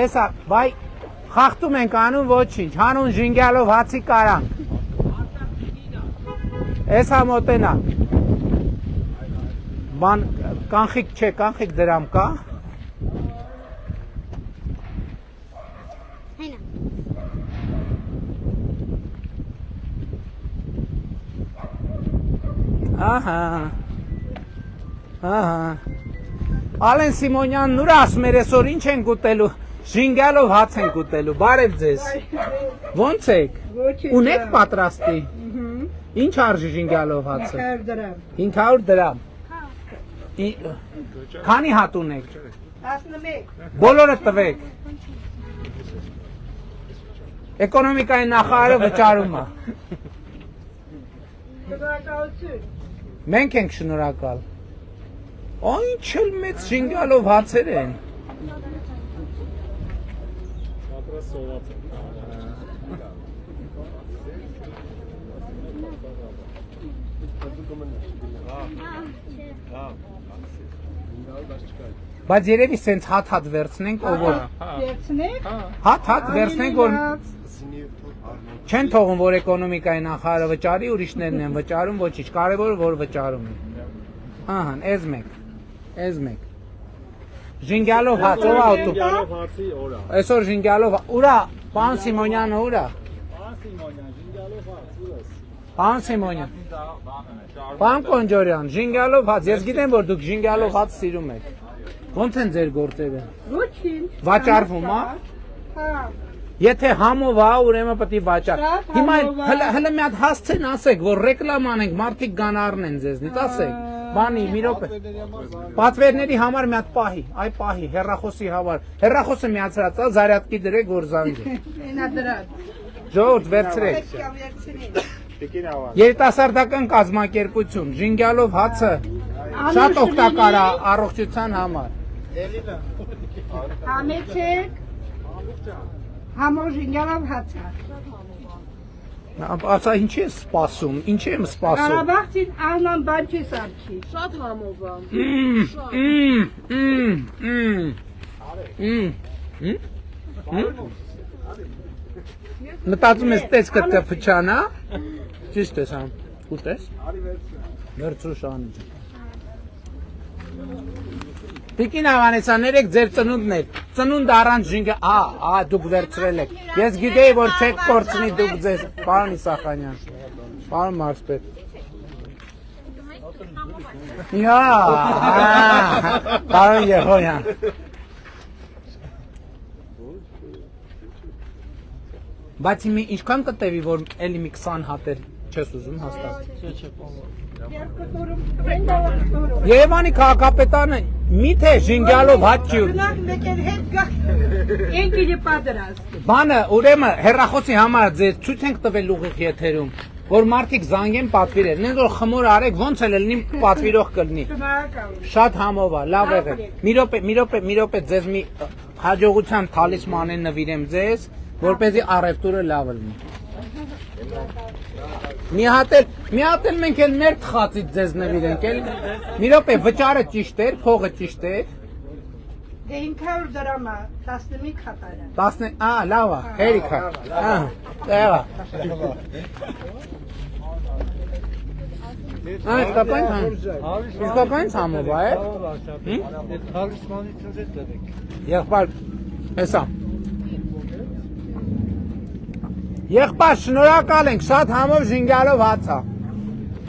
Էսա, բայ խախտում ենք անում ոչինչ, հանուն ժինգյալով հացի կարանք։ Էսա մոտենա։ Բան կանխիկ չէ, կանխիկ դրամ կա։ Հայնա։ Ահա։ Ալեն Սիմոնյանն ուր ասում էր այսօր ինչ ենք ուտելու, ժինգյալով հաց ենք ուտելու, բարև ձեզ։ Ոնց եք։ Ունեք պատրաստի։ Ինչ արժի ժինգյալով հացը։ 500 դրամ։ Քանի հատ ունեք։ 11։ Բոլորը տվեք։ Էկոնոմիկայի նախարարը վճարում է։ Շնորհակալություն։ Մենք ենք շնորհակալ։ Ինչ էլ մեծ ժինգյալով հացեր են։ Բայց երևի սենց հատ վերցնենք, ով որ Վերցնեք։ հատ վերցնենք, որ չեն թողում, որ էկոնոմիկայի նախարարը վճարի, ուրիշներն են վճարում, ոչինչ, կարևորը որ վճարում են։ Ահա, էզ մեկ։ Ժինգյալով հաց, ով աուտու։ Ժինգյալով հացի օրա։ Այսօր ժինգյալով, ուրա, պան Սիմոնյանը ուրա։ Պան Սիմոնյան, պան Կոնջորյան, ժինգյալով հաց, ես գիտեմ, որ դուք ժինգյալով հաց սիրում եք։ Ոնց են ձեր գործերը։ Ոչինչ։ Վաճառվում, հա։ Հա։ Եթե համով է, ուրեմն պետք է վաճառ։ Հիմա հələ մի հատ հասցեն ասեք, որ ռեկլամ անենք, մարդիկ գան առնեն ձեզնից, ասեք։ Բանի, մի րոպե։ Պատվերների համար մի հատ պահի, այ պահի, հեռախոսի համար։ Հեռախոսը միացրած է, զարյատկի դրեք, որ զանգի։ Այնա դրած։ Ժողովուրդ վերցրեք։ Երիտասարդական կազմակերպություն, ժինգյալով հացը շատ օգտակար է առողջության համար։ Համեցեք։ Համով ժինգյալով հացա։ Ասա ինչ է սպասում, ինչ եմ սպասում։ Ղարաբաղցին ահման բան չի սարքի։ Շատ համով է։ Մտածում ես տես կտը փչանա։ Ճիշտ ես համ։ Ուտես։ Վերցրու շանիջը։ Տիկին Ավանեսյան, ներեք ձեր ծնունդներ, ծնունդ առանց ժինգը, դուք վերցրել եք, ես գիտեի, որ չեք կորցնի դուք ձեզ, պարոն Իսախանյան, պարոն Մարսպետ, պարոն Երխոյան, բայց ինչքան կտևի, որ էլի մի 20 հատեր չես ուզում հաստատ։ Երևանի քաղաքապետարանը միթե ժինգյալով հաց չի ուտում։ Գնանք մեկեր հետ գա։ Ինքիդի պատրաստ։ Բանը, ուրեմն հեռախոսի համար ձեզ ցույց ենք տվել ուղիղ եթերում, որ մարդիկ զանգեն պատվիրեն, նենց որ խմոր արեք, ոնց էլ լինի պատվիրող կլինի։ Շնորհակալություն։ Շատ համով է, լավ եղեք։ Մի րոպե ձեզ մի հաջողության թալիսման նվիրեմ ձեզ, որպեսզի առևտուրը լավ լինի։ Մի հատ էլ մենք էլ մեր թխածից ձեզ նվիրենք, էլ մի րոպե վճարը ճիշտ էր, փողը ճիշտ էր։ Դե 500 դրամ է, 15 հատարը։ 10, լավ է, հերիքա։ Եղա։ Իսկականից համով է։ Թալիսմանից ձեզ դրեք։ Եղբայր, հեսա։ Եղբայր, շնորհակալ ենք, շատ համով ժինգյալով հաց է։